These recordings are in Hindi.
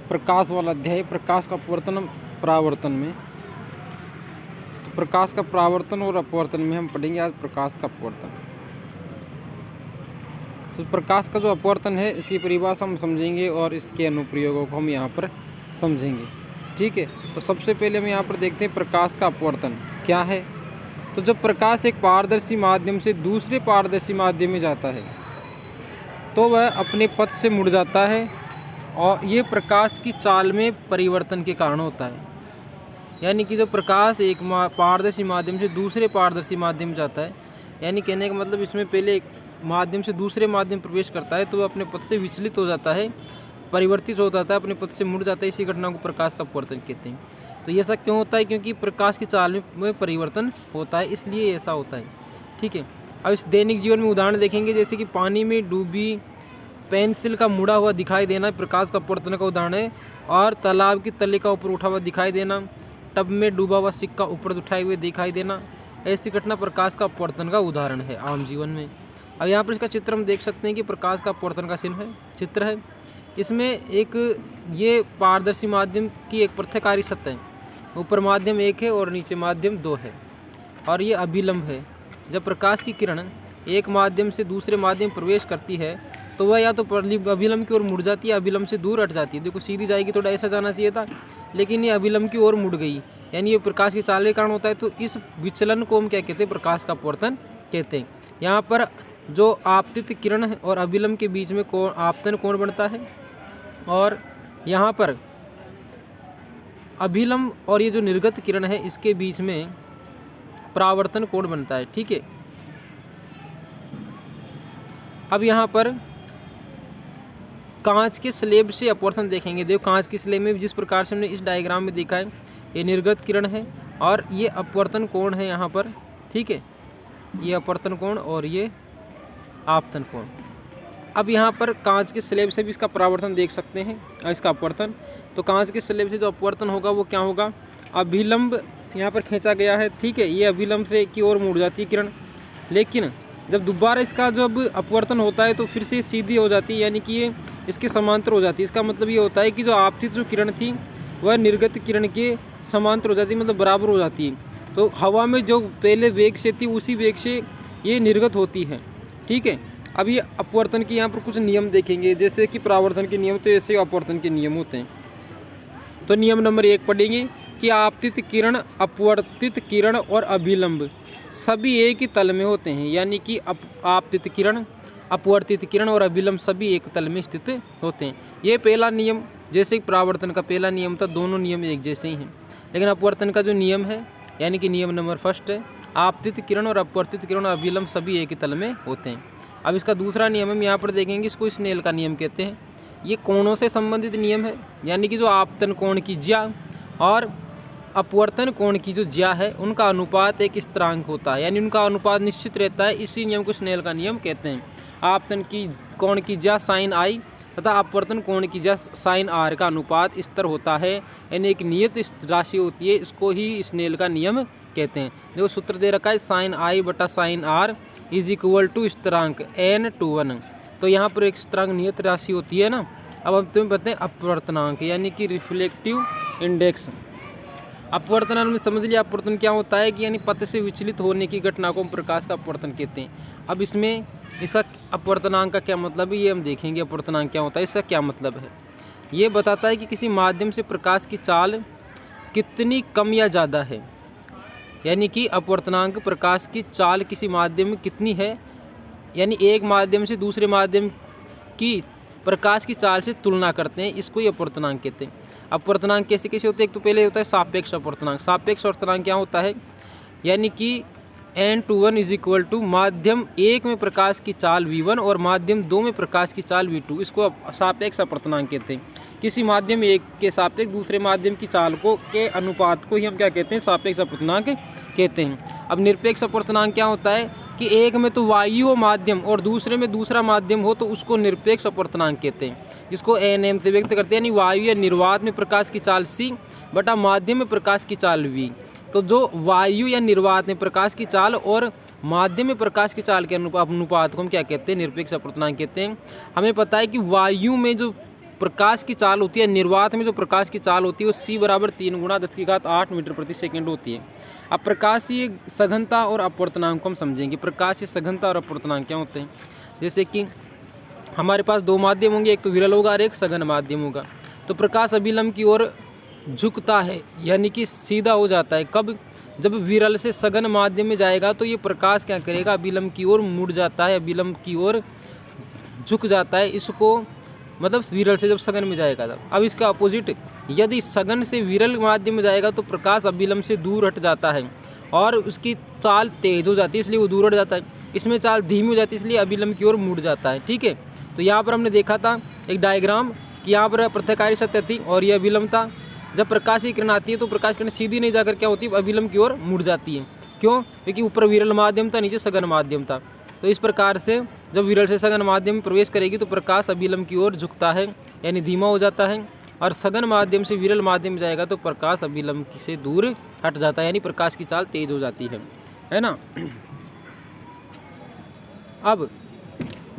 प्रकाश वाला अध्याय, प्रकाश का अपवर्तन परावर्तन में। तो प्रकाश का परावर्तन और अपवर्तन में हम पढ़ेंगे आज प्रकाश का अपवर्तन। तो प्रकाश का जो अपवर्तन है इसकी परिभाषा हम समझेंगे और इसके अनुप्रयोगों को हम यहाँ पर समझेंगे। ठीक है, तो सबसे पहले हम यहाँ पर देखते हैं प्रकाश का अपवर्तन क्या है। तो जब प्रकाश एक पारदर्शी माध्यम से दूसरे पारदर्शी माध्यम में जाता है तो वह अपने पथ से मुड़ जाता है और ये प्रकाश की चाल में परिवर्तन के कारण होता है। यानी कि जो प्रकाश एक पारदर्शी माध्यम से दूसरे पारदर्शी माध्यम में जाता है, यानी कहने का मतलब इसमें पहले एक माध्यम से दूसरे माध्यम प्रवेश करता है तो वह अपने पथ से विचलित हो जाता है, परिवर्तित हो जाता है, अपने पथ से मुड़ जाता है। इसी घटना को प्रकाश का अपवर्तन कहते हैं। तो ये ऐसा क्यों होता है? क्योंकि प्रकाश की चाल में परिवर्तन होता है, इसलिए ऐसा होता है। ठीक है, अब इस दैनिक जीवन में उदाहरण देखेंगे, जैसे कि पानी में डूबी पेंसिल का मुड़ा हुआ दिखाई देना प्रकाश का अपवर्तन का उदाहरण है, और तालाब की तले का ऊपर उठा हुआ दिखाई देना, टब में डूबा हुआ सिक्का ऊपर उठाए हुए दिखाई देना, ऐसी घटना प्रकाश का अपवर्तन का उदाहरण है आम जीवन में। अब यहाँ पर इसका चित्र हम देख सकते हैं कि प्रकाश का अपवर्तन का चित्र है। इसमें एक ये पारदर्शी माध्यम की एक पृथककारी सतह है, ऊपर माध्यम 1 है और नीचे माध्यम 2 है, और ये अभिलंब है। जब प्रकाश की किरण एक माध्यम से दूसरे माध्यम प्रवेश करती है तो वह या तो अभिलंब की ओर मुड़ जाती है, अभिलंब से दूर हट जाती है। देखो सीधी जाएगी तो ऐसा जाना चाहिए था, लेकिन ये अभिलंब की ओर मुड़ गई, यानी ये प्रकाश की चाल के कारण होता है। तो इस विचलन को हम क्या कहते हैं? प्रकाश का अपवर्तन कहते हैं। यहाँ पर जो आपतित किरण है और अभिलंब के बीच में आपतन कोण बनता है, और यहाँ पर अभिलंब और ये जो निर्गत किरण है इसके बीच में परावर्तन कोण बनता है। ठीक है, अब यहाँ पर कांच के स्लेब से अपवर्तन देखेंगे। देखो कांच की स्लेब में जिस प्रकार से हमने इस डायग्राम में देखा है, ये निर्गत किरण है और ये अपवर्तन कोण है यहाँ पर। ठीक है, ये अपवर्तन कोण और ये आपतन कोण। अब यहाँ पर कांच के स्लेब से भी इसका परावर्तन देख सकते हैं और इसका अपवर्तन। तो कांच के स्लेब से जो अपवर्तन होगा वो क्या होगा? अभिलंब यहाँ पर खींचा गया है। ठीक है, ये अभिलंब से की ओर मुड़ जाती है किरण, लेकिन जब दोबारा इसका जब अपवर्तन होता है तो फिर से सीधी हो जाती है, यानी कि ये इसके समांतर हो जाती है। इसका मतलब ये होता है कि जो आपतित जो किरण थी वह निर्गत किरण के समांतर हो जाती है, मतलब बराबर हो जाती है। तो हवा में जो पहले वेग से थी उसी वेग से ये निर्गत होती है। ठीक है, अब ये अपवर्तन के यहाँ पर कुछ नियम देखेंगे, जैसे कि परावर्तन के नियम तो ऐसे अपवर्तन के नियम होते हैं। तो नियम नंबर 1 पढ़ेंगे कि आपतित किरण, अपवर्तित किरण और अभिलंब सभी एक ही तल में होते हैं। यानी कि आपतित किरण, अपवर्तित किरण और अभिलंब सभी एक तल में स्थित होते हैं। ये पहला नियम, जैसे कि परावर्तन का पहला नियम था, दोनों नियम एक जैसे ही हैं। लेकिन अपवर्तन का जो नियम है, यानी कि नियम नंबर 1 है, आपतित किरण और अपवर्तित किरण और अभिलंब सभी एक ही तल में होते हैं। अब इसका दूसरा नियम हम यहाँ पर देखेंगे, इसको स्नेल का नियम कहते हैं। ये कोणों से संबंधित नियम है, यानी कि जो आपतन कोण की ज्या और अपवर्तन कोण की जो ज्या है उनका अनुपात एक स्थिरांक होता है, यानी उनका अनुपात निश्चित रहता है। इसी नियम को स्नेल का नियम कहते हैं। आपतन की कोण की ज्या साइन आई तथा अपवर्तन कोण की ज्या साइन आर का अनुपात स्थिर होता है, यानी एक नियत राशि होती है, इसको ही स्नेल का नियम कहते हैं। देखो सूत्र दे रखा है, साइन आई बटा sine R is equal to स्थिरांक n/1। तो यहाँ पर एक स्थिरांक नियत राशि होती है ना। अब हम तुम्हें बताएं अपवर्तनांक, यानी कि रिफ्लेक्टिव इंडेक्स। अपवर्तन में समझ लिया अपवर्तन क्या होता है कि यानी पथ से विचलित होने की घटना को हम प्रकाश का अपवर्तन कहते हैं। अब इसमें इसका अपवर्तनांक का क्या मतलब है ये हम देखेंगे। अपवर्तनांक क्या होता है, इसका क्या मतलब है? ये बताता है कि किसी माध्यम से प्रकाश की चाल कितनी कम या ज़्यादा है। यानी कि अपवर्तनांक प्रकाश की चाल किसी माध्यम में कितनी है, यानी एक माध्यम से दूसरे माध्यम की प्रकाश की चाल से तुलना करते हैं, इसको ही अपवर्तनांक कहते हैं। अपवर्तनांक कैसे कैसे होते हैं? एक तो पहले होता है सापेक्ष अपवर्तनांक। सापेक्ष अपवर्तनांक क्या होता है? यानी कि n/1 इज इक्वल टू माध्यम 1 में प्रकाश की चाल v1 और माध्यम 2 में प्रकाश की चाल v2, इसको सापेक्ष अपवर्तनांक कहते हैं। किसी माध्यम 1 के सापेक्ष दूसरे माध्यम की चाल को के अनुपात को ही हम क्या कहते हैं? सापेक्ष अपवर्तनांक कहते हैं। अब निरपेक्ष अपवर्तनांक क्या होता है कि एक में तो वायु माध्यम और दूसरे में दूसरा माध्यम हो तो उसको निरपेक्ष अपवर्तनांक कहते हैं, जिसको nm से व्यक्त करते हैं, यानी वायु या निर्वात में प्रकाश की चाल c बटा माध्यम में प्रकाश की चाल v। तो जो वायु या निर्वात में प्रकाश की चाल और माध्यम में प्रकाश की चाल के अनुपात को हम क्या कहते हैं? निरपेक्ष अपवर्तनांक कहते हैं। हमें पता है कि वायु में जो प्रकाश की चाल होती है, निर्वात में जो प्रकाश की चाल होती है वो c बराबर 3 गुणा 10⁸ मीटर प्रति सेकेंड होती है। अब प्रकाशीय सघनता और अपवर्तनांक को हम समझेंगे। प्रकाशीय सघनता और अपवर्तनांक क्या होते हैं? जैसे कि हमारे पास दो माध्यम होंगे, एक तो विरल होगा और एक सघन माध्यम होगा। तो प्रकाश अभिलंब की ओर झुकता है, यानी कि सीधा हो जाता है। कब? जब विरल से सघन माध्यम में जाएगा तो ये प्रकाश क्या करेगा? अभिलंब की ओर मुड़ जाता है, अभिलंब की ओर झुक जाता है। इसको मतलब विरल से जब सघन में जाएगा तब। अब इसका अपोजिट, यदि सघन से विरल माध्यम में जाएगा तो प्रकाश अभिलंब से दूर हट जाता है और उसकी चाल तेज हो जाती है, इसलिए वो दूर हट जाता है। इसमें चाल धीमी हो जाती है, इसलिए अभिलंब की ओर मुड़ जाता है। ठीक है, तो यहाँ पर हमने देखा था एक डायग्राम कि यहाँ पर प्रत्ययकारी सत्य थी और यह अभिलंब था। जब प्रकाश की किरण आती है तो प्रकाश किरण सीधी नहीं जाकर क्या होती है? अभिलंब की ओर मुड़ जाती है। क्यों? क्योंकि ऊपर विरल माध्यम था, नीचे सघन माध्यम था। तो इस प्रकार से जब विरल से सघन माध्यम में प्रवेश करेगी तो प्रकाश अभिलंब की ओर झुकता है, यानी धीमा हो जाता है। और सघन माध्यम से विरल माध्यम में जाएगा तो प्रकाश अभिलंब से दूर हट जाता है, यानी प्रकाश की चाल तेज हो जाती है ना। अब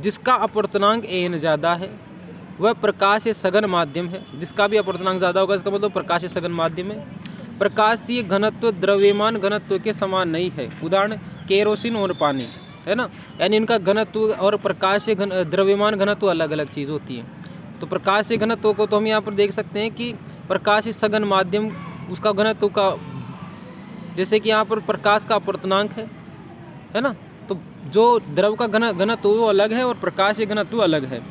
जिसका अपवर्तनांक n ज़्यादा है वह प्रकाशीय सघन माध्यम है। जिसका भी अपवर्तनांक ज़्यादा होगा इसका मतलब प्रकाशीय सघन माध्यम है। प्रकाशीय घनत्व द्रव्यमान घनत्व के समान नहीं है। उदाहरण केरोसिन और पानी, है ना, यानी इनका घनत्व और प्रकाशीय द्रव्यमान घनत्व अलग अलग चीज़ होती है। तो प्रकाशीय घनत्व को तो हम यहाँ पर देख सकते हैं कि प्रकाशीय सघन माध्यम उसका घनत्व का, जैसे कि यहाँ पर प्रकाश का अपवर्तनांक है ना, तो जो द्रव का घनत्व वो अलग है और प्रकाशीय घनत्व अलग है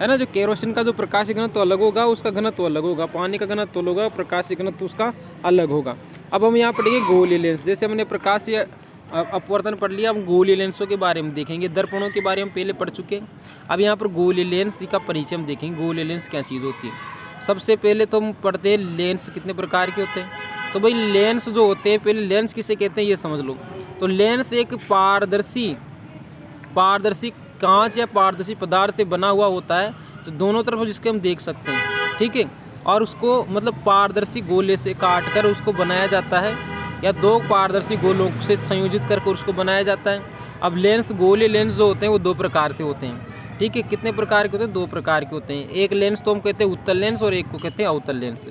ना। जो केरोसिन का जो प्रकाशीय घनत्व अलग होगा उसका घनत्व अलग होगा, पानी का घनत्व अलग होगा, प्रकाशीय घनत्व उसका अलग होगा। अब हम यहाँ पढ़ेंगे गोलीय लेंस। जैसे हमने प्रकाशीय अपवर्तन पढ़ लिया, हम गोलीय लेंसों के बारे में देखेंगे। दर्पणों के बारे में पहले पढ़ चुके। अब यहाँ पर गोलीय लेंस का परिचय हम देखेंगे। गोलीय लेंस क्या चीज़ होती है? सबसे पहले तो हम पढ़ते हैं लेंस कितने प्रकार के होते हैं। तो भाई लेंस जो होते हैं, पहले लेंस किसे कहते हैं ये समझ लो। तो लेंस एक पारदर्शी कांच या पारदर्शी पदार्थ से बना हुआ होता है, तो दोनों तरफ जिसके हम देख सकते हैं। ठीक है, और उसको मतलब पारदर्शी गोले से काट कर उसको बनाया जाता है या दो पारदर्शी गोलों से संयोजित करके उसको बनाया जाता है। अब लेंस, गोले लेंस जो होते हैं वो दो प्रकार से होते हैं। ठीक है, कितने प्रकार के होते हैं? दो प्रकार के होते हैं। एक लेंस तो हम कहते हैं उत्तल लेंस और एक को कहते हैं अवतल लेंस।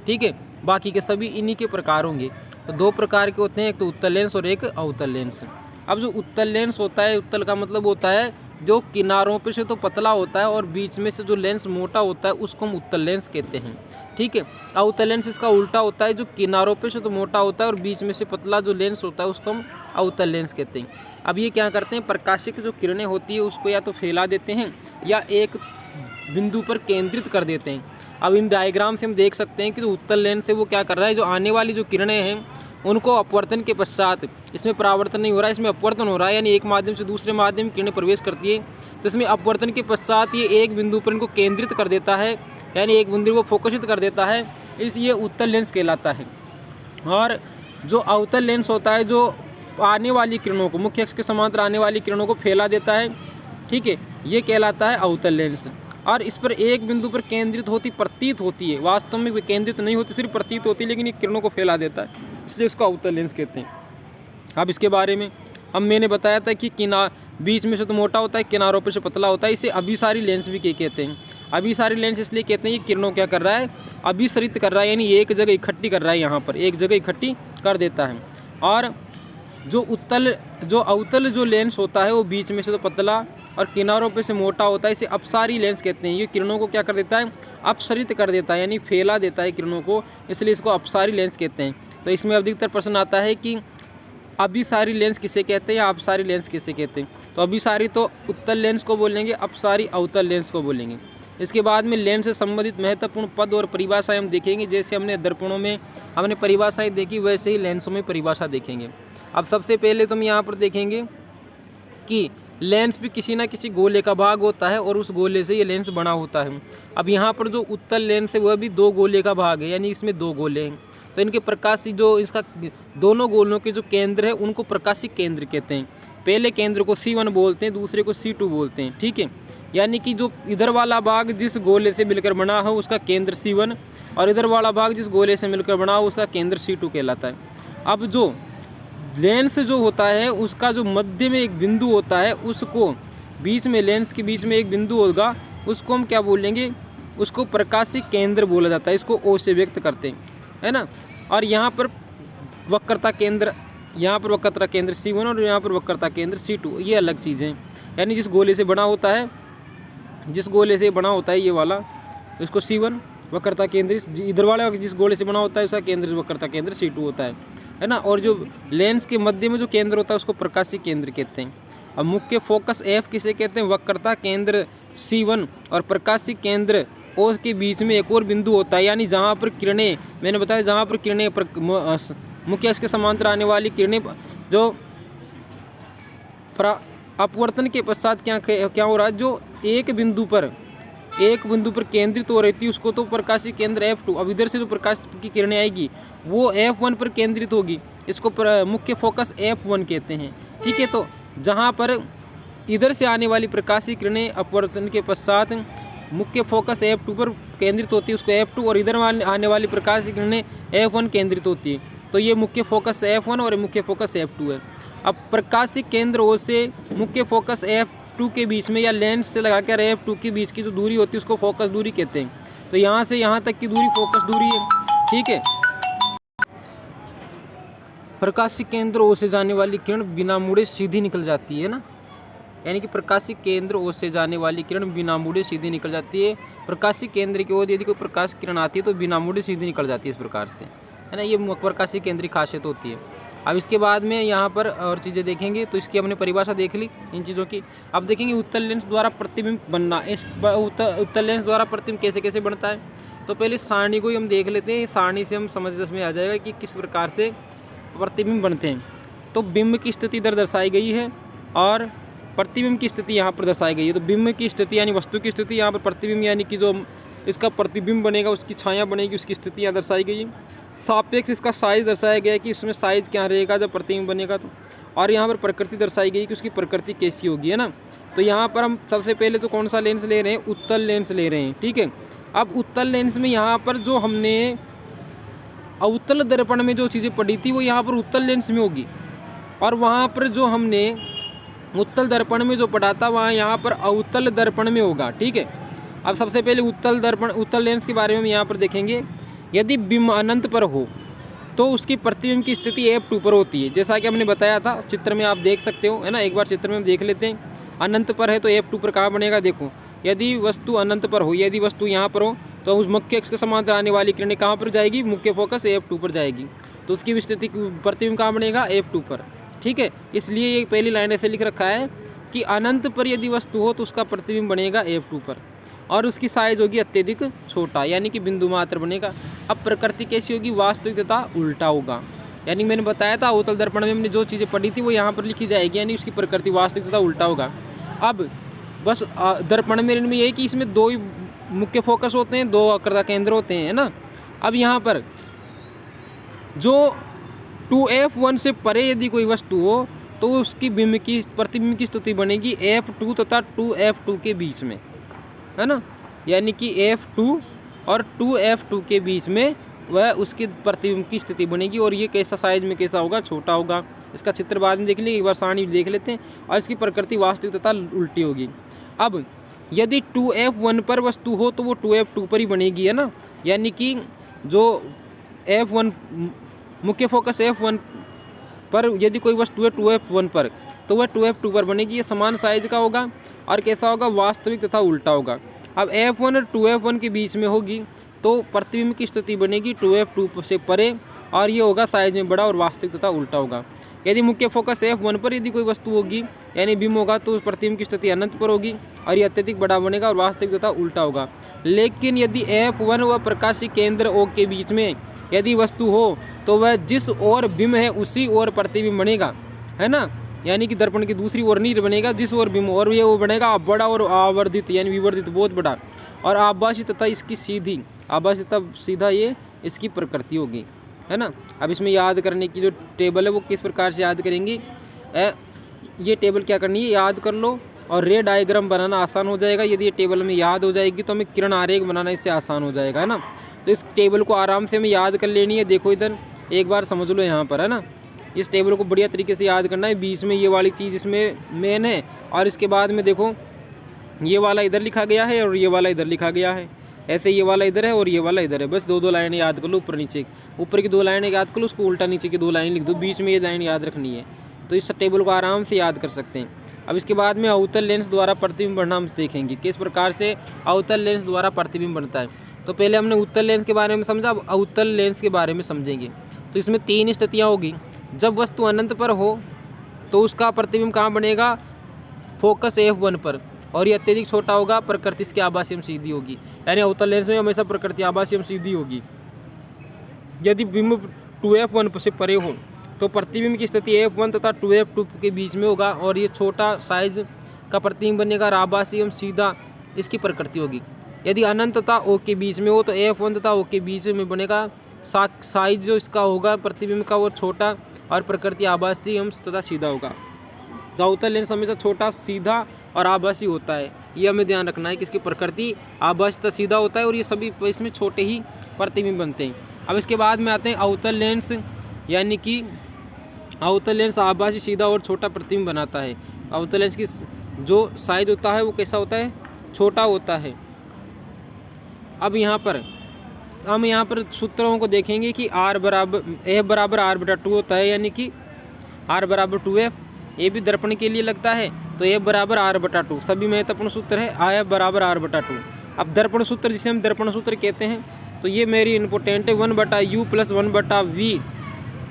ठीक है, बाकी के सभी इन्हीं के प्रकार होंगे। तो दो प्रकार के होते हैं, एक तो उत्तल लेंस और एक अवतल लेंस। अब जो उत्तल लेंस होता है, उत्तल का मतलब होता है जो किनारों पे से तो पतला होता है और बीच में से जो लेंस मोटा होता है उसको हम उत्तल लेंस कहते हैं। ठीक है, अवतल लेंस इसका उल्टा होता है, जो किनारों पे से तो मोटा होता है और बीच में से पतला जो लेंस होता है उसको हम अवतल लेंस कहते हैं। अब ये क्या करते हैं? प्रकाश की जो किरणें होती है उसको या तो फैला देते हैं या एक बिंदु पर केंद्रित कर देते हैं। अब इन डायग्राम से हम देख सकते हैं कि जो उत्तल लेंस है वो क्या कर रहा है, जो आने वाली जो किरणें हैं उनको अपवर्तन के पश्चात, इसमें परावर्तन नहीं हो रहा है, इसमें अपवर्तन हो रहा है, यानी एक माध्यम से दूसरे माध्यम किरणें प्रवेश करती है। तो इसमें अपवर्तन के पश्चात ये एक बिंदु पर इनको केंद्रित कर देता है, यानी एक बिंदु को फोकसित कर देता है, इसलिए उत्तल लेंस कहलाता है। और जो अवतल लेंस होता है जो आने वाली किरणों को, मुख्य अक्ष के समांतर आने वाली किरणों को फैला देता है। ठीक है, ये कहलाता है अवतल लेंस। और इस पर एक बिंदु पर केंद्रित प्रतीत होती है, वास्तव में केंद्रित नहीं होती, सिर्फ प्रतीत होती है, लेकिन ये किरणों को फैला देता है, इसलिए इसको अवतल लेंस कहते हैं। अब इसके बारे में मैंने बताया था कि बीच में से तो मोटा होता है, किनारों पर से पतला होता है, इसे अभिसारी लेंस भी कहते हैं। अभिसारी लेंस इसलिए कहते हैं ये किरणों क्या कर रहा है, अभिसरित कर रहा है, यानी एक जगह इकट्ठी कर रहा है, यहाँ पर एक जगह इकट्ठी कर देता है। और जो अवतल जो लेंस होता है वो बीच में से तो पतला और किनारों पे से मोटा होता है, इसे अपसारी लेंस कहते हैं। ये किरणों को क्या कर देता है, अपसरित कर देता है, यानी फैला देता है किरणों को, इसलिए इसको अपसारी लेंस कहते हैं। तो इसमें अधिकतर प्रश्न आता है कि अभिसारी लेंस किसे कहते हैं या अपसारी लेंस किसे कहते हैं। तो अभिसारी तो उत्तल लेंस को बोलेंगे, अपसारी अवतल लेंस को बोलेंगे। इसके बाद में लेंस से संबंधित महत्वपूर्ण पद और परिभाषाएं हम देखेंगे। जैसे हमने दर्पणों में हमने परिभाषाएं देखी, वैसे ही लेंसों में परिभाषा देखेंगे। अब सबसे पहले तो हम यहाँ पर देखेंगे कि लेंस भी किसी ना किसी गोले का भाग होता है और उस गोले से ये लेंस बना होता है। अब यहाँ पर जो उत्तल लेंस है वह भी दो गोले का भाग है, यानी इसमें दो गोले हैं। तो इनके प्रकाशी जो इसका दोनों गोलों के जो केंद्र है उनको प्रकाशी केंद्र कहते हैं। पहले केंद्र को C1 बोलते हैं, दूसरे को C2 बोलते हैं। ठीक है, यानी कि जो इधर वाला भाग जिस गोले से मिलकर बना हो उसका केंद्र C1 और इधर वाला भाग जिस गोले से मिलकर बना हो उसका केंद्र C2 कहलाता है। अब जो लेंस जो होता है उसका जो मध्य में एक बिंदु होता है, उसको बीच में लेंस के बीच में एक बिंदु होगा, उसको हम क्या बोलेंगे, उसको प्रकाशीय केंद्र बोला जाता है, इसको ओ से व्यक्त करते हैं, है ना। और यहाँ पर वक्रता केंद्र, यहाँ पर वक्रता केंद्र C1 और यहाँ पर वक्रता केंद्र C2, ये अलग चीज़ें हैं। यानी जिस गोले से बना होता है, जिस गोले से बना होता है ये वाला, इसको C1 वक्रता केंद्र, इधर वाला जिस गोले से बना होता है उसका केंद्र वक्रता केंद्र C2 होता है ना। और जो लेंस के मध्य में जो केंद्र होता है उसको प्रकाशीय केंद्र कहते हैं। अब मुख्य फोकस F किसे कहते हैं? वक्रता केंद्र C1 और प्रकाशीय केंद्र O के बीच में एक और बिंदु होता है, यानी जहाँ पर किरणें, मैंने बताया जहाँ पर किरणें मुख्य अक्ष के समांतर आने वाली किरणें जो अपवर्तन के पश्चात क्या हो रहा है, जो एक बिंदु पर केंद्रित हो रही थी उसको तो प्रकाशीय केंद्र F2। अब इधर से जो प्रकाश की किरणें आएगी वो F1 पर केंद्रित होगी, इसको मुख्य फोकस F1 कहते हैं, ठीक है। तो जहाँ पर इधर से आने वाली प्रकाशीय किरणें अपवर्तन के पश्चात मुख्य फोकस F2 पर केंद्रित होती है उसको F2, और इधर आने वाली प्रकाशीय किरणें F1 केंद्रित होती है, तो ये मुख्य फोकस F1 और मुख्य फोकस F2 है। अब प्रकाशीय केंद्र O से मुख्य फोकस F2 के बीच में या लेंस से लगाकर F2 के बीच की जो दूरी होती है उसको फोकस दूरी कहते हैं। तो यहाँ से यहाँ तक की दूरी फोकस दूरी है, ठीक है। प्रकाशीय केंद्र O से जाने वाली किरण बिना मुड़े सीधी निकल जाती है ना, यानी कि प्रकाशीय केंद्र O से जाने वाली किरण बिना मुड़े सीधी निकल जाती है। प्रकाशीय केंद्र की ओर यदि कोई प्रकाश किरण आती है तो बिना मुड़े सीधी निकल जाती है, इस प्रकार से, है ना। ये प्रकाशीय केंद्र की खासियत होती है। अब इसके बाद में यहाँ पर और चीज़ें देखेंगे, तो इसकी हमने परिभाषा देख ली इन चीज़ों की। अब देखेंगे उत्तल लेंस द्वारा प्रतिबिंब बनना। इस उत्तल लेंस द्वारा प्रतिबिंब कैसे कैसे बनता है, तो पहले सारणी को ही हम देख लेते हैं। सारणी से हम समझ में आ जाएगा कि किस प्रकार से प्रतिबिंब बनते हैं। तो बिंब की स्थिति इधर दर्शाई गई है और प्रतिबिंब की स्थिति यहाँ पर दर्शाई गई है। तो बिंब की स्थिति यानी वस्तु की स्थिति, यहाँ पर प्रतिबिंब यानी कि जो इसका प्रतिबिंब बनेगा उसकी छाया बनेगी, उसकी स्थिति यहाँ दर्शाई गई है। सापेक्ष इसका साइज दर्शाया गया है कि इसमें साइज क्या रहेगा जब प्रतिबिंब बनेगा तो। और यहाँ पर प्रकृति दर्शाई गई कि उसकी प्रकृति कैसी होगी, है ना। तो यहाँ पर हम सबसे पहले तो कौन सा लेंस ले रहे हैं? उत्तल लेंस ले रहे हैं, ठीक है। अब उत्तल लेंस में यहाँ पर जो हमने अवतल दर्पण में जो चीज़ें पढ़ी थी वो यहाँ पर उत्तल लेंस में होगी, और वहाँ पर जो हमने उत्तल दर्पण में जो पढ़ा था वहाँ यहाँ पर अवतल दर्पण में होगा, ठीक है। अब सबसे पहले उत्तल लेंस के बारे में यहाँ पर देखेंगे। यदि बिंब अनंत पर हो तो उसकी प्रतिबिंब की स्थिति F2 पर होती है, जैसा कि हमने बताया था, चित्र में आप देख सकते हो, है ना। एक बार चित्र में हम देख लेते हैं। अनंत पर है तो F2 पर कहाँ बनेगा? देखो, यदि वस्तु अनंत पर हो, यदि वस्तु यहाँ पर हो तो उस मुख्य अक्ष के समांतर आने वाली किरणें कहाँ पर जाएगी? मुख्य फोकस F2 पर जाएगी, तो उसकी स्थिति प्रतिबिंब कहाँ बनेगा? F2 पर, ठीक है। इसलिए ये पहली लाइन ऐसे लिख रखा है कि अनंत पर यदि वस्तु हो तो उसका प्रतिबिंब बनेगा F2 पर, और उसकी साइज होगी अत्यधिक छोटा, यानी कि बिंदु मात्र बनेगा। अब प्रकृति कैसी होगी? वास्तविक तथा उल्टा होगा। यानी मैंने बताया था अवतल दर्पण में हमने जो चीज़ें पढ़ी थी वो यहाँ पर लिखी जाएगी, यानी उसकी प्रकृति वास्तविक तथा उल्टा होगा। अब बस दर्पण में यही कि इसमें दो ही मुख्य फोकस होते हैं, दो वक्रता केंद्र होते हैं, है ना। अब यहाँ पर जो 2F1 से परे यदि कोई वस्तु हो तो उसकी प्रतिबिंब की स्थिति बनेगी F2 तथा 2F2 के बीच में, है ना। यानी कि F2 और 2F2 के बीच में वह उसकी प्रतिबिंब की स्थिति बनेगी, और ये कैसा साइज में कैसा होगा? छोटा होगा। इसका चित्र बाद में देख लेंगे, एक बार सारणी देख लेते हैं। और इसकी प्रकृति वास्तविक तथा उल्टी होगी। अब यदि 2F1 पर वस्तु हो तो वो 2F2 पर ही बनेगी, है ना। यानी कि जो F1 मुख्य फोकस F1 पर यदि कोई वस्तु है 2F1 पर तो वह 2F2 पर बनेगी। ये समान साइज का होगा और कैसा होगा? वास्तविक तथा उल्टा होगा। अब F1 और 2F1 के बीच में होगी तो प्रतिबिंब की स्थिति बनेगी 2F2 से परे, और ये होगा साइज में बड़ा और वास्तविक तथा उल्टा होगा। यदि मुख्य फोकस F1 पर यदि कोई वस्तु होगी यानी बिंब होगा तो प्रतिबिंब की स्थिति अनंत पर होगी और ये अत्यधिक बड़ा बनेगा और वास्तविक तथा उल्टा होगा। लेकिन यदि F1 व प्रकाशीय केंद्र O के बीच में यदि वस्तु हो तो वह जिस ओर बिंब है उसी ओर प्रतिबिंब बनेगा, है ना। यानी कि दर्पण की दूसरी ओर नहीं बनेगा, जिस ओर बिंब, और ये वो बनेगा बड़ा और आवर्धित यानी विवर्धित, बहुत बड़ा और आभासी तथा इसकी सीधी, आभासी तथा सीधा, ये इसकी प्रकृति होगी, है ना। अब इसमें याद करने की जो टेबल है वो किस प्रकार से याद करेंगे? ये टेबल क्या करनी है? याद कर लो, और रे डायग्राम बनाना आसान हो जाएगा। यदि ये टेबल में याद हो जाएगी तो हमें किरण आरेख बनाना इससे आसान हो जाएगा, है ना। तो इस टेबल को आराम से हमें याद कर लेनी है। देखो इधर एक बार समझ लो यहाँ पर, है ना। इस टेबल को बढ़िया तरीके से याद करना है। बीच में ये वाली चीज़ इसमें मेन है, और इसके बाद में देखो ये वाला इधर लिखा गया है और ये वाला इधर लिखा गया है। ऐसे ये वाला इधर है और ये वाला इधर है, बस दो लाइन याद कर लो, ऊपर नीचे, ऊपर की 2 लाइनें याद कर लो, उसको उल्टा नीचे की 2 लाइन लिख दो, बीच में ये लाइन याद रखनी है। तो इस टेबल को आराम से याद कर सकते हैं। अब इसके बाद में अवतल लेंस द्वारा प्रतिबिंब बनना हम देखेंगे, किस प्रकार से अवतल लेंस द्वारा प्रतिबिंब बनता है। तो पहले हमने उत्तल लेंस के बारे में समझा, अब अवतल लेंस के बारे में समझेंगे। तो इसमें 3 स्थितियाँ होगी। जब वस्तु अनंत पर हो तो उसका प्रतिबिंब कहाँ बनेगा, फोकस F1 पर, और ये अत्यधिक छोटा होगा, प्रकृति इसकी आभासी एवं सीधी होगी। यानी अवतल लेंस में हमेशा प्रकृति आभासी एवं सीधी होगी। यदि बिंब 2F1 से परे हो तो प्रतिबिंब की स्थिति F1 तथा 2F2 के बीच में होगा, और ये छोटा साइज का प्रतिबिंब बनेगा, आभासी एवं सीधा इसकी प्रकृति होगी। यदि अनंत तथा O के बीच में हो तो F1 तथा O के बीच में बनेगा, साइज जो इसका होगा प्रतिबिंब का वो छोटा, और प्रकृति आभासी एवं तथा सीधा होगा। तो अवतल लेंस हमेशा छोटा, सीधा और आभासी होता है, ये हमें ध्यान रखना है कि इसकी प्रकृति आभासी तथा सीधा होता है, और ये सभी इसमें छोटे ही प्रतिबिंब बनते हैं। अब इसके बाद में आते हैं अवतल लेंस, यानी कि अवतल लेंस आभासी, सीधा और छोटा प्रतिबिंब बनाता है। अवतल लेंस की जो साइज होता है वो कैसा होता है, छोटा होता है। अब हम यहाँ पर सूत्रों को देखेंगे कि F बराबर R/2 होता है, यानी कि R बराबर 2F, ये भी दर्पण के लिए लगता है, तो F बराबर R/2 सभी महत्वपूर्ण सूत्र है, F बराबर R/2। अब दर्पण सूत्र जिसे हम दर्पण सूत्र कहते हैं, तो ये मेरी इम्पोर्टेंट है, 1/U + 1/V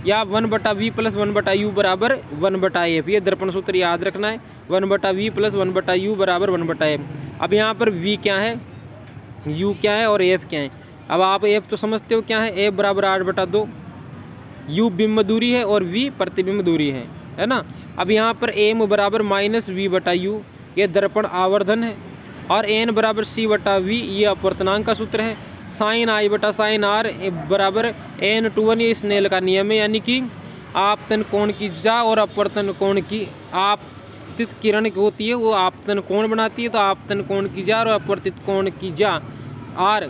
या 1/V + 1/U बराबर 1/F। ये दर्पण सूत्र याद रखना है, 1/V + 1/U बराबर 1/F। अब यहाँ पर V क्या है, U क्या है और F क्या है। अब आप F तो समझते हो क्या है, F बराबर 8/2, U बिंब दूरी है और V प्रतिबिंब दूरी है ना। अब यहाँ पर M बराबर -V/U, ये दर्पण आवर्धन है, और N बराबर C/V, ये अपवर्तनांक का सूत्र है। sin I/sin R बराबर N/1, ये स्नेल का नियम है, यानी कि आपतन कोण की जा और अपवर्तन कोण की आपतित किरण होती है वो आपतन कोण बनाती है, तो आपतन कोण की जा और अपवर्तित कोण की जा R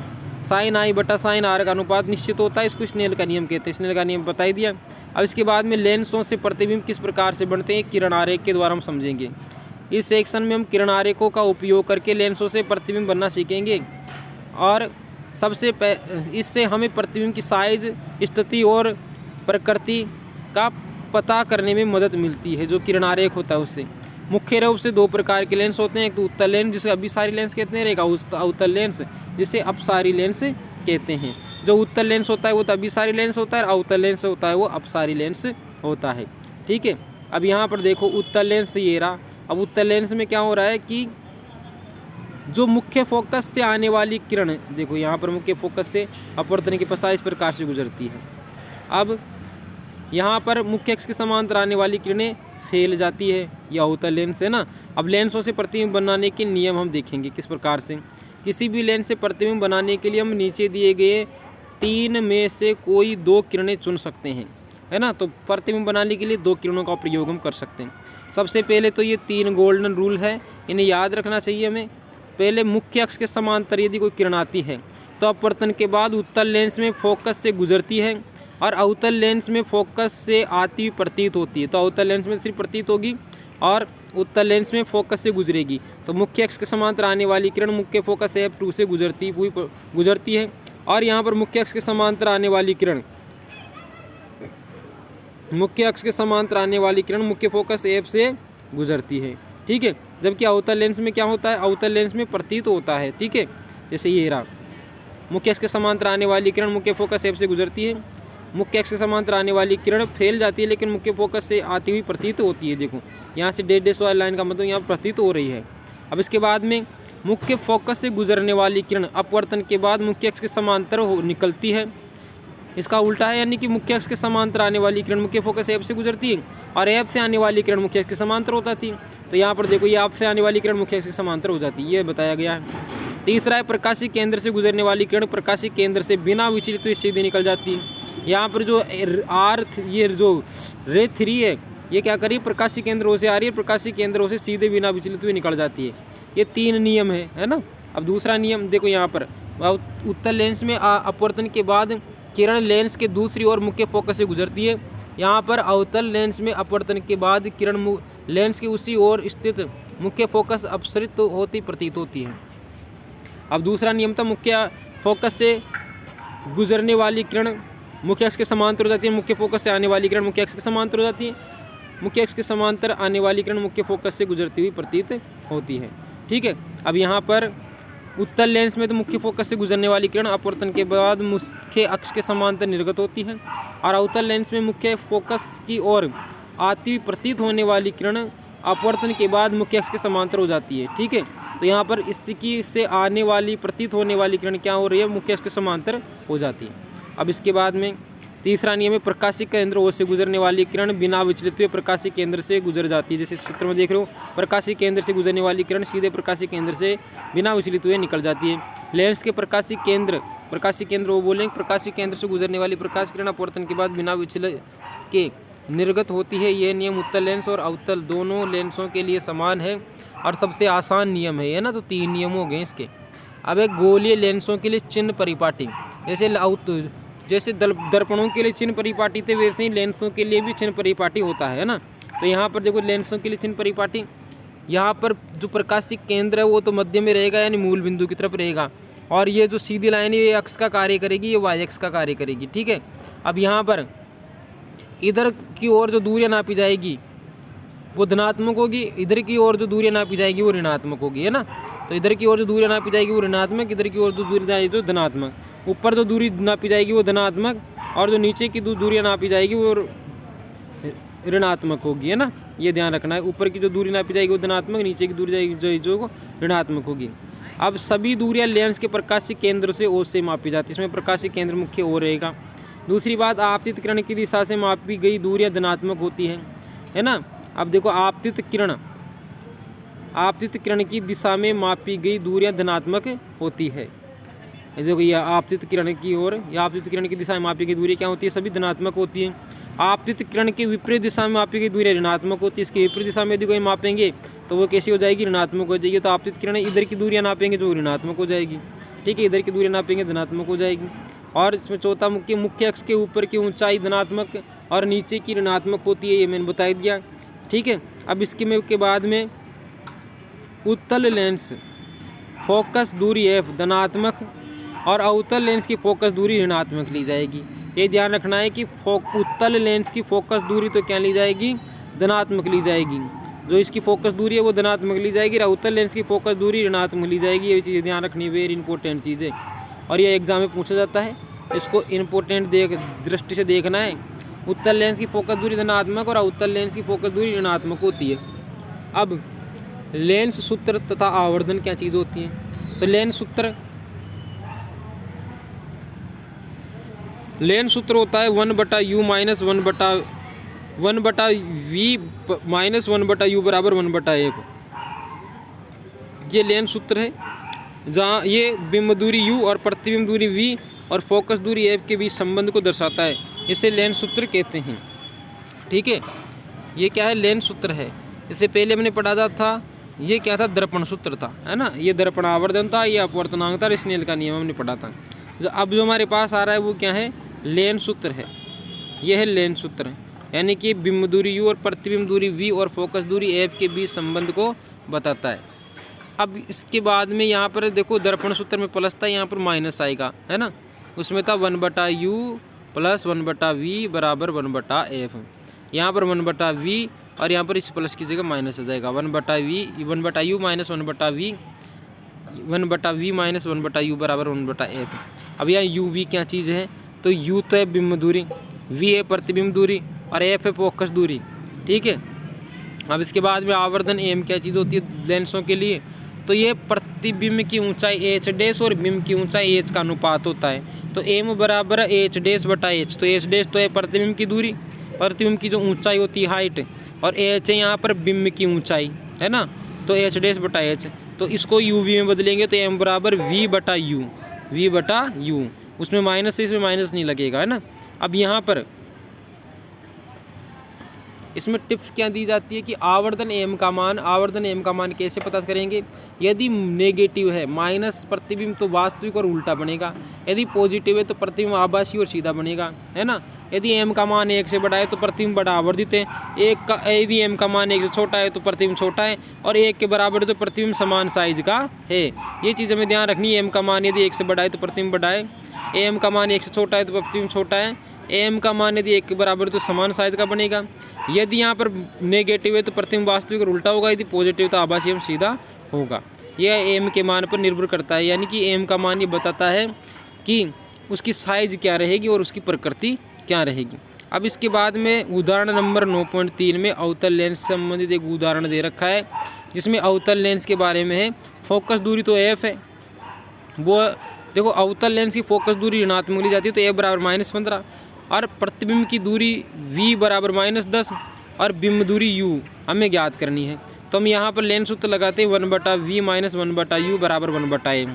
sin I/sin R का अनुपात निश्चित होता है, इसको स्नेल का नियम कहते हैं। स्नेल का नियम बता ही दिया। अब इसके बाद में लेंसों से प्रतिबिंब किस प्रकार से बनते हैं, किरण आरेख के द्वारा हम समझेंगे। इस सेक्शन में हम किरण आरेखों का उपयोग करके लेंसों से प्रतिबिंब बनना सीखेंगे, और इससे हमें प्रतिबिंब की साइज, स्थिति और प्रकृति का पता करने में मदद मिलती है। जो किरण आरेख होता है उससे मुख्य रूप से 2 प्रकार के लेंस होते हैं, एक तो उत्तल लेंस जिसे अभिसारी लेंस कहते हैं, एक अवतल लेंस जिसे अपसारी लेंस कहते हैं। जो उत्तल लेंस होता है वो तो अभिसारी लेंस होता है, और अवतल लेंस होता है वो अपसारी लेंस होता है। ठीक है, अब यहाँ पर देखो उत्तल लेंस ये रहा। अब उत्तल लेंस में क्या हो रहा है कि जो मुख्य फोकस से आने वाली किरण, देखो यहाँ पर मुख्य फोकस से अपवर्तन के पश्चात इस प्रकार से गुजरती है। अब यहाँ पर मुख्य अक्ष के समांतर आने वाली किरणें फैल जाती है, यह अवतल लेंस है ना। अब लेंसों से प्रतिबिंब बनाने के नियम हम देखेंगे किस प्रकार से। किसी भी लेंस से प्रतिबिंब बनाने के लिए हम नीचे दिए गए 3 में से कोई 2 किरणें चुन सकते हैं, है ना। तो प्रतिबिंब बनाने के लिए 2 किरणों का प्रयोग हम कर सकते हैं। सबसे पहले तो ये 3 गोल्डन रूल है, इन्हें याद रखना चाहिए हमें। पहले मुख्य अक्ष के समांतर यदि कोई किरण आती है तो अपवर्तन के बाद उत्तल लेंस में फोकस से गुजरती है, और अवतल लेंस में फोकस से आती हुई प्रतीत होती है। तो अवतल लेंस में सिर्फ प्रतीत होगी और उत्तल लेंस में फोकस से गुजरेगी। तो मुख्य अक्ष के समांतर आने वाली किरण मुख्य फोकस F2 से गुजरती है, और यहाँ पर मुख्य अक्ष के समांतर आने वाली किरण मुख्य फोकस F से गुजरती है। ठीक है, जबकि अवतल लेंस में क्या होता है, अवतल लेंस में प्रतीत होता है। ठीक है, जैसे ये रहा, मुख्य अक्ष के समांतर आने वाली किरण मुख्य फोकस F से गुजरती है, मुख्य अक्ष के समांतर आने वाली किरण फैल जाती है लेकिन मुख्य फोकस से आती हुई प्रतीत होती है। देखो यहाँ से डैश वाली लाइन का मतलब यहाँ प्रतीत हो रही है। अब इसके बाद में मुख्य फोकस से गुजरने वाली किरण अपवर्तन के बाद मुख्य अक्ष के समांतर निकलती है। इसका उल्टा है, यानी कि मुख्य अक्ष के समांतर आने वाली किरण मुख्य फोकस F से गुजरती है और F से आने वाली किरण मुख्य अक्ष के समांतर हो जाती है। तो यहाँ पर देखो ये F से आने वाली किरण मुख्य अक्ष के समांतर हो जाती है, ये बताया गया है। तीसरा है प्रकाशीय केंद्र से गुजरने वाली किरण प्रकाशीय केंद्र से बिना विचलित हुए सीधे निकल जाती है। यहाँ पर जो ये जो रे 3 है ये क्या करी, प्रकाशीय केंद्रों से आ रही है, प्रकाशीय केंद्रों से सीधे बिना विचलित हुए निकल जाती है। ये 3 नियम है ना। अब दूसरा नियम देखो, यहाँ पर उत्तल लेंस में अपवर्तन के बाद किरण लेंस के दूसरी ओर मुख्य फोकस से गुजरती है। यहाँ पर अवतल लेंस में अपवर्तन के बाद किरण लेंस की उसी ओर स्थित मुख्य फोकस अपसरित होती प्रतीत होती है। अब दूसरा नियम था मुख्य फोकस से गुजरने वाली किरण मुख्य अक्ष के समांतर हो जाती है, मुख्य फोकस से आने वाली किरण मुख्य अक्ष के समांतर हो जाती है, मुख्य अक्ष के समांतर आने वाली किरण मुख्य फोकस से गुजरती हुई प्रतीत होती है। ठीक है, अब यहाँ पर उत्तल लेंस में तो मुख्य फोकस से गुजरने वाली किरण अपवर्तन के बाद मुख्य अक्ष के समांतर निर्गत होती है, और अवतल लेंस में मुख्य फोकस की ओर आती हुई प्रतीत होने वाली किरण अपवर्तन के बाद मुख्य अक्ष के समांतर हो जाती है। ठीक है, तो यहाँ पर स्थिति से आने वाली प्रतीत होने वाली किरण क्या हो रही है, मुख्य अक्ष के समांतर हो जाती है। अब इसके बाद में तीसरा नियम है, प्रकाशिक केंद्र ओर से गुजरने वाली किरण बिना विचलित हुए प्रकाशिक केंद्र से गुजर जाती है। जैसे इस चित्र में देख रहे हो, प्रकाशिक केंद्र से गुजरने वाली किरण सीधे प्रकाशिक केंद्र से बिना विचलित हुए निकल जाती है। लेंस के प्रकाशिक केंद्र वो बोलेंगे प्रकाशिक केंद्र से गुजरने वाली प्रकाश किरण अपवर्तन के बाद बिना विचलित के निर्गत होती है। यह नियम उत्तल लेंस और अवतल दोनों लेंसों के लिए समान है और सबसे आसान नियम है ना। तो 3 नियम हो गए इसके। अब एक गोलीय लेंसों के लिए चिन्ह परिपाटी, जैसे दर्पणों के लिए चिन्ह परिपाटी थे, वैसे ही लेंसों के लिए भी चिन्ह परिपाटी होता है ना। तो यहाँ पर देखो लेंसों के लिए चिन्ह परिपाटी, यहाँ पर जो प्रकाशिक केंद्र है वो तो मध्य में रहेगा, यानी मूल बिंदु की तरफ रहेगा, और ये जो सीधी लाइन है ये अक्ष का कार्य करेगी, ये वाई अक्ष का कार्य करेगी। ठीक है, अब यहाँ पर इधर की ओर जो दूरियाँ नापी जाएगी वो धनात्मक होगी, इधर की ओर जो दूरियाँ नापी जाएगी वो ऋणात्मक होगी, है ना। तो इधर की ओर जो दूरियाँ नापी जाएगी वो ऋणात्मक, इधर की ओर जो दूरी जाएगी तो धनात्मक। ऊपर जो दूरी नापी जाएगी वो धनात्मक, और जो नीचे की दूरियाँ नापी जाएगी वो ऋणात्मक होगी, है ना। ये ध्यान रखना है, ऊपर की जो दूरी नापी जाएगी वो धनात्मक, नीचे की दूरी जाएगी जो ऋणात्मक होगी। अब सभी दूरियाँ लेंस के प्रकाशिक केंद्र से ओर से मापी जाती है, इसमें प्रकाशिक केंद्र मुख्य ओर रहेगा। दूसरी बात, आपतित किरण की दिशा से मापी गई दूरियाँ धनात्मक होती है ना। अब देखो आपतित किरण की दिशा में मापी गई दूरियाँ धनात्मक होती है। देखो ये आपतित किरण की ओर या आपतित किरण की दिशा में मापी गई दूरी क्या होती है, सभी धनात्मक होती है। आपतित किरण की विपरीत दिशा में मापी गई दूरी ऋणात्मक होती है। इसकी विपरीत दिशा में यदि कोई मापेंगे तो वो कैसी हो जाएगी, ऋणात्मक हो जाएगी। तो आपतित किरण इधर की दूरियाँ नापेंगे जो ऋणात्मक हो जाएगी। ठीक है, इधर की दूरियाँ नापेंगे धनात्मक हो जाएगी। और इसमें चौथा मुख्य अक्ष के ऊपर की ऊंचाई धनात्मक और नीचे की ऋणात्मक होती है, ये मैंने बता दिया। ठीक है, अब इसके के बाद में उत्तल लेंस फोकस दूरी एफ धनात्मक और अवतल लेंस की फोकस दूरी ऋणात्मक ली जाएगी। ये ध्यान रखना है कि उत्तल लेंस की फोकस दूरी तो क्या ली जाएगी, धनात्मक ली जाएगी। जो इसकी फोकस दूरी है वो धनात्मक ली जाएगी, और उत्तल लेंस की फोकस दूरी ऋणात्मक ली जाएगी। ये चीज़ ध्यान रखनी वेरी इंपॉर्टेंट चीज़ है, और ये एग्जाम में पूछा जाता है, इसको इम्पोर्टेंट दृष्टि से देखना है। उत्तल लेंस की फोकस दूरी धनात्मक और अवतल लेंस की फोकस दूरी ऋणात्मक होती है। अब लेंस सूत्र तथा आवर्धन क्या चीज़ होती है, तो लेंस सूत्र होता है 1/u minus 1/v minus 1/u बराबर 1/f। ये लेंस सूत्र है, जहाँ ये बिंब दूरी u और प्रतिबिंब दूरी v और फोकस दूरी f के बीच संबंध को दर्शाता है, इसे लेंस सूत्र कहते हैं। ठीक है, ये क्या है, लेंस सूत्र है। इससे पहले हमने पढ़ा था, ये क्या था, दर्पण सूत्र था, है ना। ये दर्पण आवर्धन था, ये अपवर्तनांक था, स्नेल का नियम हमने पढ़ा था। अब जो हमारे पास आ रहा है वो क्या है, लेंस सूत्र है। यह है लेंस सूत्र, यानी कि बिंब दूरी u और प्रतिबिंब दूरी v और फोकस दूरी f के बीच संबंध को बताता है। अब इसके बाद में यहाँ पर देखो दर्पण सूत्र में प्लस था, यहाँ पर माइनस आएगा, है ना। उसमें था 1/u प्लस 1/v बराबर 1/f। यहाँ पर 1/v और यहाँ पर इस प्लस की जगह माइनस हो जाएगा, 1/u minus 1/v 1/v minus 1/u बराबर 1/f। अब यहाँ uv क्या चीज़ है, तो u तो है बिंब दूरी, v है प्रतिबिंब दूरी और f है फोकस दूरी। ठीक है, अब इसके बाद में आवर्धन m क्या चीज़ होती है लेंसों के लिए, तो ये प्रतिबिंब की ऊंचाई h डैश और बिंब की ऊंचाई h का अनुपात होता है। तो m बराबर h डैश बटा h, तो h डैश तो है प्रतिबिंब की दूरी, प्रतिबिंब की जो ऊंचाई होती है हाइट, और h है यहाँ पर बिंब की ऊंचाई, है ना। तो h डैश बटा h, तो इसको uv में बदलेंगे तो m बराबर v बटा u, उसमें माइनस है, इसमें माइनस नहीं लगेगा, है ना। अब यहाँ पर इसमें टिप्स क्या दी जाती है कि आवर्धन m का मान कैसे पता करेंगे। यदि नेगेटिव है माइनस प्रतिबिंब तो वास्तविक और उल्टा बनेगा, यदि पॉजिटिव है तो प्रतिबिंब आभासी और सीधा बनेगा, है ना। यदि m का मान 1 से बड़ा है तो प्रतिबिंब बड़ा आवर्धित है, यदि m का मान 1 से छोटा है तो प्रतिबिंब छोटा है, और 1 के बराबर है तो प्रतिबिंब समान साइज का है। ये चीज़ हमें ध्यान रखनी है। m का मान यदि 1 से बड़ा है तो प्रतिबिंब बड़ा है, m का मान 1 से छोटा है तो प्रतिबिंब छोटा है, m का मान यदि 1 के बराबर है तो समान साइज का बनेगा। यदि यहाँ पर नेगेटिव है तो प्रतिबिंब वास्तविक और उल्टा होगा, यदि पॉजिटिव तो आभासी एवं सीधा होगा। यह m के मान पर निर्भर करता है, यानी कि m का मान ये बताता है कि उसकी साइज क्या रहेगी और उसकी प्रकृति क्या रहेगी। अब इसके बाद में उदाहरण नंबर 9.3 में अवतल लेंस से संबंधित एक उदाहरण दे रखा है, जिसमें अवतल लेंस के बारे में है। फोकस दूरी तो f है, वो देखो अवतल लेंस की फोकस दूरी ऋणात्मक ली जाती है तो f बराबर -15, और प्रतिबिंब की दूरी v बराबर -10 और बिंब दूरी u हमें ज्ञात करनी है। तो हम यहाँ पर लेंस सूत्र लगाते हैं 1/v - 1/u बराबर 1/m।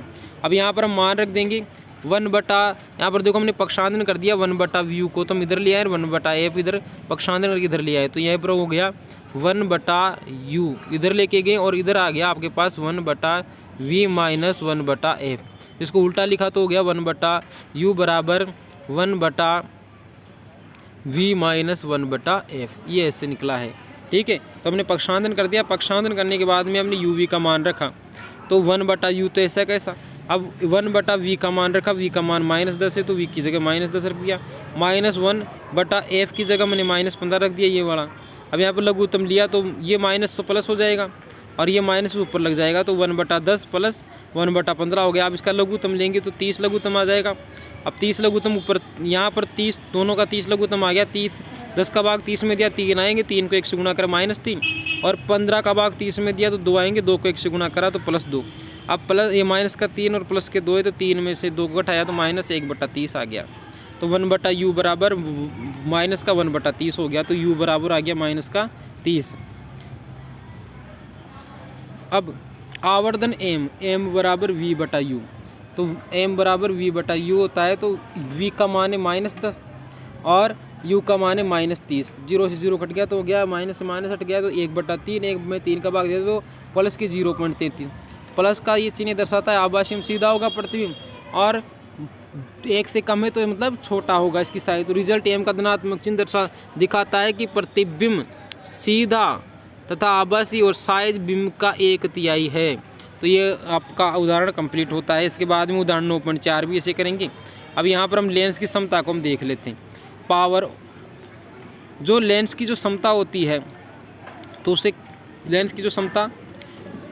अब यहाँ पर हम मान रख देंगे 1/, यहाँ पर देखो हमने पक्षांतरण कर दिया 1/v को, तो हम इधर लिया है 1/f, इधर पक्षांतरण करके इधर लिया है, तो यहाँ पर हो गया 1/u इधर लेके गए, और इधर आ गया आपके पास 1/v - 1/f। इसको उल्टा लिखा तो हो गया 1/u बराबर 1/v - 1/f, ये ऐसे निकला है। ठीक है, तो हमने पक्षांतरण कर दिया। पक्षांतरण करने के बाद में हमने uv का मान रखा, तो 1/u तो ऐसा कैसा। अब 1/v का मान रखा, v का मान -10 है तो v की जगह -10 रख दिया, -1/f की जगह मैंने -15 रख दिया, ये वाला। अब यहाँ पर लघुत्तम लिया तो ये माइनस तो प्लस हो जाएगा, और ये माइनस ऊपर लग जाएगा, तो 1/10 प्लस 1/15 हो गया। अब इसका लघुत्तम लेंगे तो 30 लघुत्तम आ जाएगा। अब 30 लघुत्तम ऊपर, यहाँ पर 30 दोनों का 30 लघुत्तम आ गया। 30 10 का भाग 30 में दिया, 3 आएंगे, 3 को 1 से गुणा करा -3, और 15 का भाग 30 में दिया तो 2 आएंगे, 2 को 1 से गुणा करा तो +2। अब प्लस ये माइनस का 3 और प्लस के 2 है, तो 3 में से 2 को घटाया तो -1/30 आ गया। तो 1/u बराबर माइनस का 1/30 हो गया, तो u बराबर आ गया -30। अब आवर्धन m बराबर v/u, तो m बराबर v/u होता है, तो v का मान है -10 और u का मान है -30। 0 से 0 कट गया तो हो गया, माइनस से माइनस हट गया तो 1/3, 1 में 3 का भाग दे दो प्लस के 0.33। प्लस का ये चिन्ह दर्शाता है आभासी में सीधा होगा प्रतिबिंब, और 1 से कम है तो मतलब छोटा होगा इसकी साइज। तो रिजल्ट m का धनात्मक चिन्ह दिखाता है कि प्रतिबिंब सीधा तथा आभासी और साइज बिंब का 1/3 है। तो ये आपका उदाहरण कंप्लीट होता है। इसके बाद में उदाहरण 9.4 भी ऐसे करेंगे। अब यहाँ पर हम लेंस की समता को हम देख लेते हैं। पावर, जो लेंस की जो समता होती है, तो उसे लेंस की जो समता,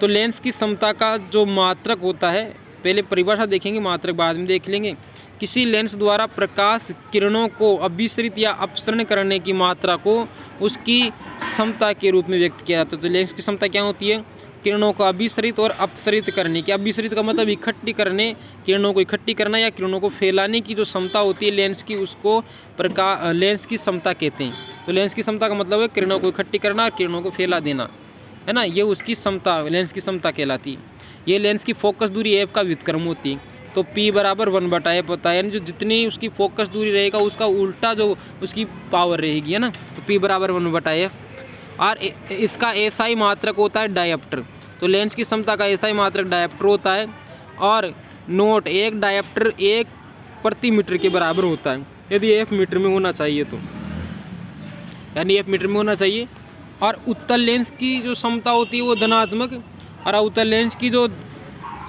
तो लेंस की समता का जो मात्रक होता है, पहले परिभाषा देखेंगे, मात्रक बाद में देख लेंगे। किसी लेंस द्वारा प्रकाश किरणों को अभिसरित या अपसरण करने की मात्रा को उसकी समता के रूप में व्यक्त किया जाता है। तो लेंस की समता क्या होती है? किरणों को अभिसरित और अपसरित करने की। अभिसरित का मतलब इकट्ठी करने, किरणों को इकट्ठी करना या किरणों को फैलाने की जो क्षमता होती है लेंस की, उसको लेंस की समता कहते हैं। तो लेंस की समता का मतलब है किरणों को इकट्ठी करना और किरणों को फैला देना, है ना, ये उसकी समता, लेंस की समता कहलाती है। ये लेंस की फोकस दूरी f का व्युत्क्रम होती है। तो p बराबर 1/f होता है, यानी जो जितनी उसकी फोकस दूरी रहेगा उसका उल्टा जो उसकी पावर रहेगी, है ना। तो p बराबर 1/f। और इसका एसआई मात्रक होता है डायप्टर। तो लेंस की समता का एसआई मात्रक डायप्टर होता है। और नोट, एक डायप्टर 1 प्रति मीटर के बराबर होता है, यदि f मीटर में होना चाहिए तो, यानी f मीटर में होना चाहिए। और उत्तल लेंस की जो समता होती है वो धनात्मक, और अवतल लेंस की जो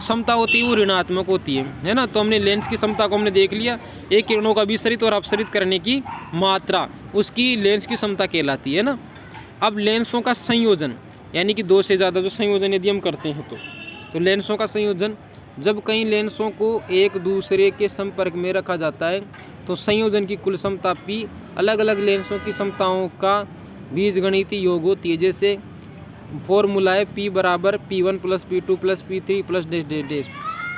समता होती है वो ऋणात्मक होती है ना। तो हमने लेंस की समता को हमने देख लिया, एक किरणों का अभिसरित और अपसरित करने की मात्रा उसकी लेंस की समता कहलाती है ना। अब लेंसों का संयोजन, यानी कि 2 से ज़्यादा जो संयोजन यदि हम करते हैं तो लेंसों का संयोजन, जब कई लेंसों को एक दूसरे के संपर्क में रखा जाता है तो संयोजन की कुल समता p अलग अलग लेंसों की समताओं का बीजगणितीय योग होती है। जैसे फॉर्मूला है p बराबर p1 plus p2 plus p3 plus dash dash dash,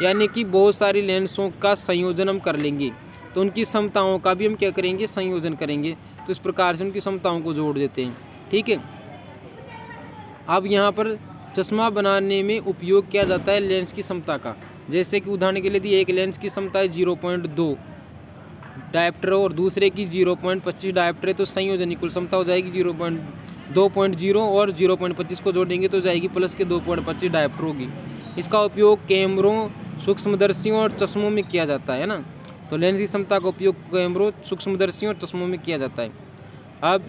यानी कि बहुत सारी लेंसों का संयोजन हम कर लेंगे तो उनकी समताओं का भी हम क्या करेंगे, संयोजन करेंगे। तो इस प्रकार से उनकी समताओं को जोड़ देते हैं, ठीक है। अब यहाँ पर चश्मा बनाने में उपयोग किया जाता है लेंस की समता का। जैसे कि उदाहरण के लिए यदि एक लेंस की समता है 0.2 डायप्टर और दूसरे की 0.25 डायप्टर है, तो संयोजन की कुल समता हो जाएगी 2.0 और 0.25 को जोड़ेंगे तो जाएगी प्लस के 2.25 डायप्टर होगी। इसका उपयोग कैमरों, सूक्ष्मदर्शियों और चश्मों में किया जाता है ना। तो लेंस की क्षमता का उपयोग कैमरों, सूक्ष्मदर्शियों और चश्मों में किया जाता है। अब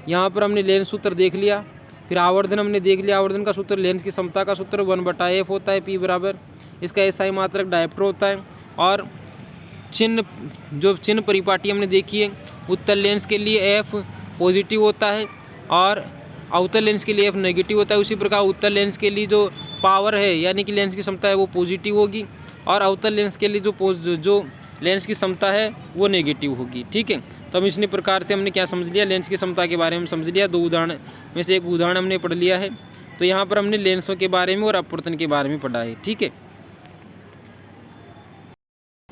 यहाँ पर हमने लेंस सूत्र देख लिया, फिर आवर्धन हमने देख लिया। आवर्धन का सूत्र लेंस की क्षमता का सूत्र 1/f होता है, P बराबर। इसका एसआई मात्रक डायप्टर होता है। और चिन्ह परिपाटी हमने देखी है, उत्तल लेंस के लिए F पॉजिटिव होता है और अवतल लेंस के लिए F नेगेटिव होता है। उसी प्रकार उत्तल लेंस के लिए जो पावर है यानी कि लेंस की क्षमता है वो पॉजिटिव होगी और अवतल लेंस के लिए जो लेंस की क्षमता है वो नेगेटिव होगी। ठीक है, तो हम इसी प्रकार से हमने क्या समझ लिया, लेंस की क्षमता के बारे में समझ लिया। 2 उदाहरण में से एक उदाहरण हमने पढ़ लिया है। तो यहाँ पर हमने लेंसों के बारे में और अपवर्तन के बारे में पढ़ा है। ठीक है।